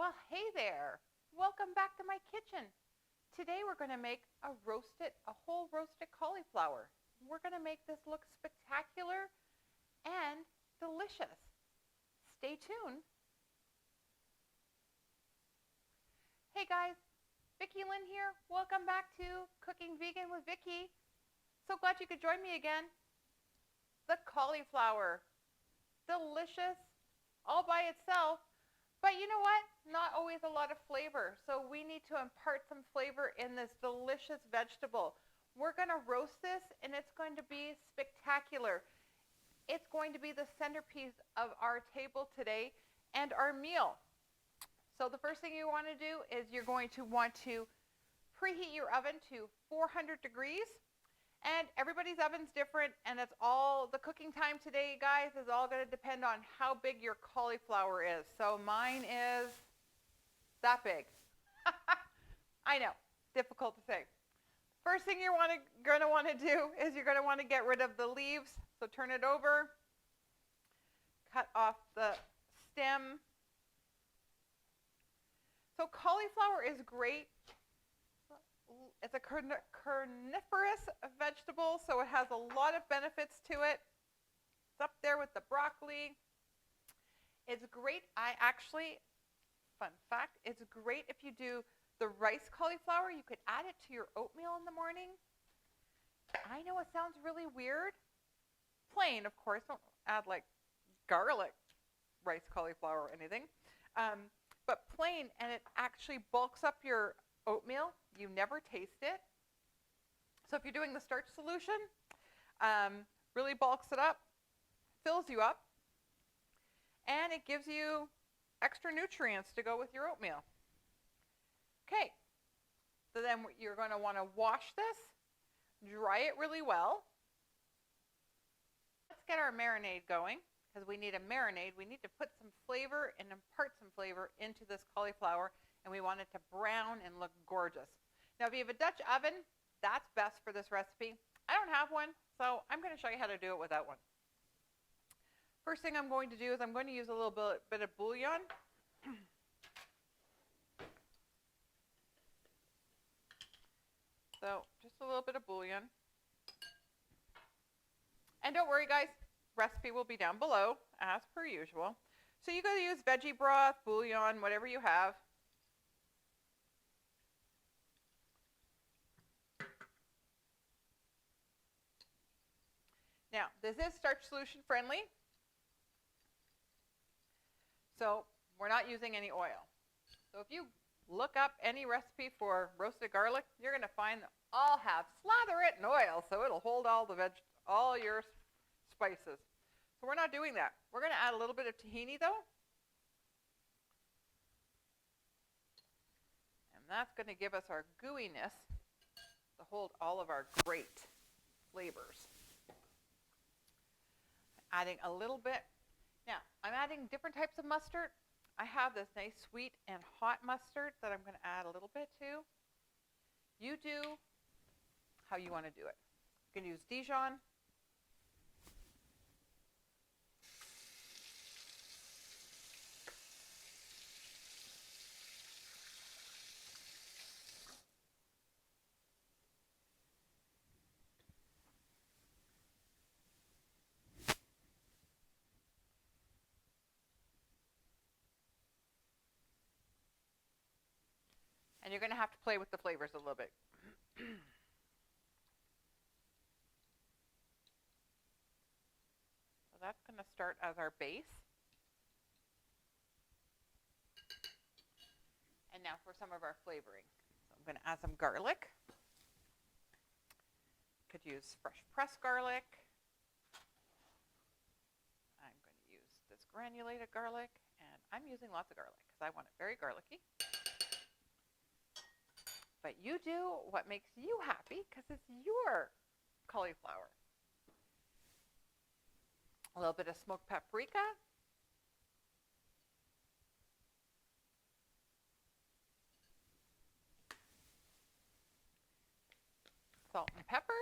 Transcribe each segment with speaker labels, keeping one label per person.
Speaker 1: Well, hey there. Welcome back to my kitchen. Today we're going to make a whole roasted cauliflower. We're going to make this look spectacular and delicious. Stay tuned. Hey guys, Vicki-Lynne here. Welcome back to Cooking Vegan with Vicki. So glad you could join me again. The cauliflower. Delicious all by itself. But you know what? Not always a lot of flavor. So we need to impart some flavor in this delicious vegetable. We're going to roast this and it's going to be spectacular. It's going to be the centerpiece of our table today and our meal. So the first thing you want to do is you're going to want to preheat your oven to 400 degrees. And everybody's oven's different, and it's all, the cooking time today, guys, is all going to depend on how big your cauliflower is. So mine is that big. I know, difficult to say. First thing you're going to want to do is you're going to want to get rid of the leaves. So turn it over, cut off the stem. So cauliflower is great. It's a carnivorous vegetable, so it has a lot of benefits to it. It's up there with the broccoli. It's great. Fun fact, it's great if you do the rice cauliflower. You could add it to your oatmeal in the morning. I know it sounds really weird. Plain, of course. Don't add like garlic rice cauliflower or anything. But plain, and it actually bulks up your oatmeal. You never taste it. So if you're doing the starch solution, really bulks it up, fills you up, and it gives you extra nutrients to go with your oatmeal. Okay, so then you're going to want to wash this, dry it really well. Let's get our marinade going, because we need a marinade. We need to put some flavor and impart some flavor into this cauliflower, and we want it to brown and look gorgeous. Now, if you have a Dutch oven, that's best for this recipe. I don't have one, so I'm going to show you how to do it without one. First thing I'm going to do is I'm going to use a little bit of bouillon. So just a little bit of bouillon. And don't worry, guys, recipe will be down below, as per usual. So you can use veggie broth, bouillon, whatever you have. Now, this is starch solution friendly, so we're not using any oil. So if you look up any recipe for roasted garlic, you're going to find that all have slather it in oil, so it'll hold all your spices. So we're not doing that. We're going to add a little bit of tahini, though. And that's going to give us our gooiness to hold all of our great flavors. Adding a little bit. Now, I'm adding different types of mustard. I have this nice sweet and hot mustard that I'm going to add a little bit to. You do how you want to do it. You can use Dijon. And you're going to have to play with the flavors a little bit. So that's going to start as our base. And now for some of our flavoring. So I'm going to add some garlic. Could use fresh pressed garlic. I'm going to use this granulated garlic. And I'm using lots of garlic because I want it very garlicky. But you do what makes you happy because it's your cauliflower. A little bit of smoked paprika. Salt and pepper.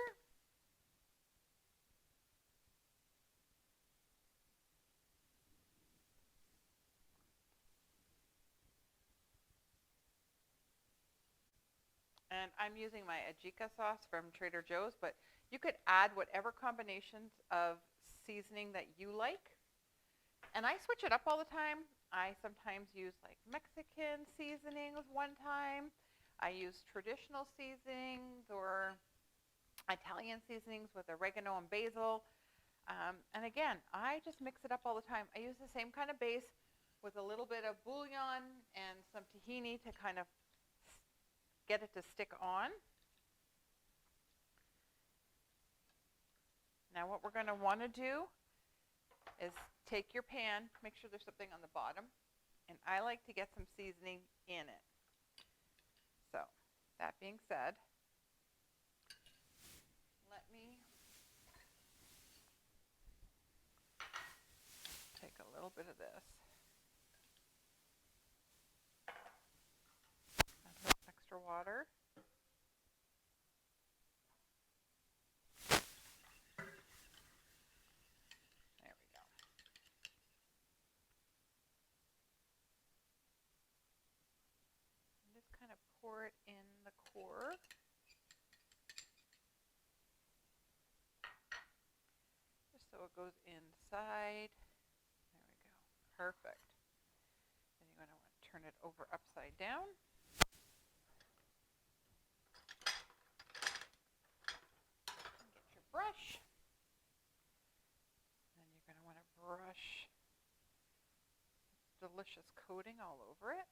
Speaker 1: And I'm using my Ajika sauce from Trader Joe's, but you could add whatever combinations of seasoning that you like. And I switch it up all the time. I sometimes use like Mexican seasonings one time. I use traditional seasonings or Italian seasonings with oregano and basil. And again, I just mix it up all the time. I use the same kind of base with a little bit of bouillon and some tahini to kind of get it to stick on. Now what we're going to want to do is take your pan, make sure there's something on the bottom, and I like to get some seasoning in it. So that being said, let me take a little bit of this. Add a little extra water. There we go. And just kind of pour it in the core. Just so it goes inside. There we go. Perfect. Then you're going to want to turn it over upside down. Get your brush. Then you're going to want to brush delicious coating all over it.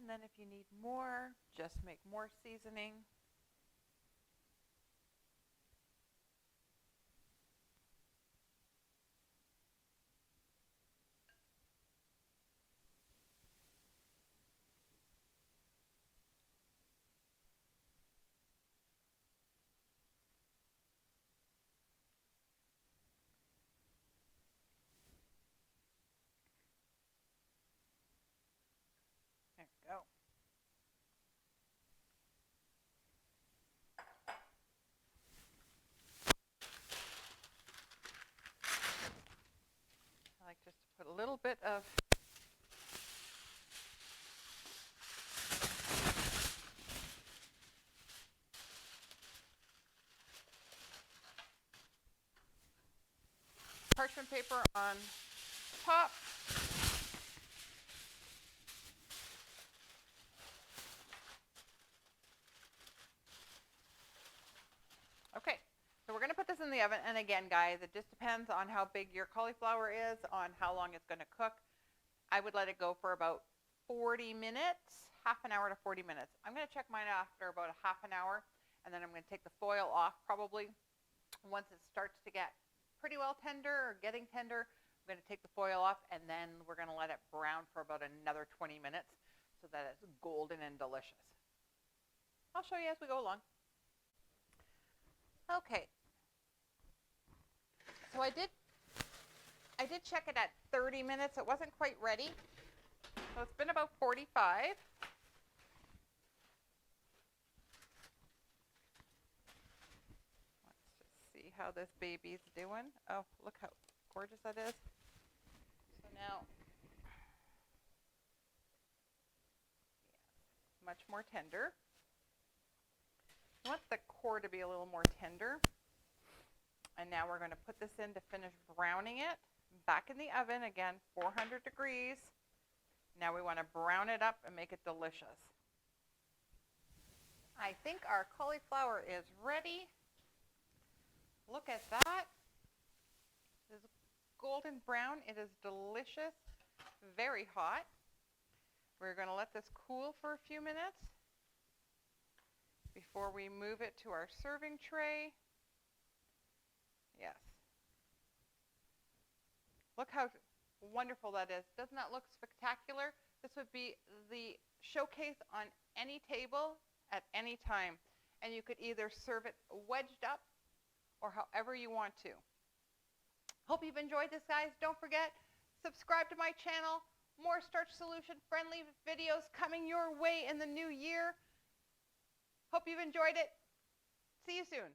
Speaker 1: And then if you need more, just make more seasoning. There we go. I like just to put a little bit of parchment paper on top. Okay, so we're going to put this in the oven. And again, guys, it just depends on how big your cauliflower is, on how long it's going to cook. I would let it go for about 40 minutes, half an hour to 40 minutes. I'm going to check mine after about a half an hour, and then I'm going to take the foil off probably once it starts to get pretty well tender or getting tender. I'm going to take the foil off, and then we're going to let it brown for about another 20 minutes so that it's golden and delicious. I'll show you as we go along. Okay, so I did check it at 30 minutes. It wasn't quite ready, so it's been about 45. Let's just see how this baby's doing. Oh, look how gorgeous that is. So now, yeah, much more tender. You want the core to be a little more tender. And now we're going to put this in to finish browning it. Back in the oven, again, 400 degrees. Now we want to brown it up and make it delicious. I think our cauliflower is ready. Look at that. This is golden brown. It is delicious, very hot. We're going to let this cool for a few minutes before we move it to our serving tray. Yes. Look how wonderful that is. Doesn't that look spectacular? This would be the showcase on any table at any time. And you could either serve it wedged up or however you want to. Hope you've enjoyed this, guys. Don't forget, subscribe to my channel. More starch solution friendly videos coming your way in the new year. Hope you've enjoyed it. See you soon.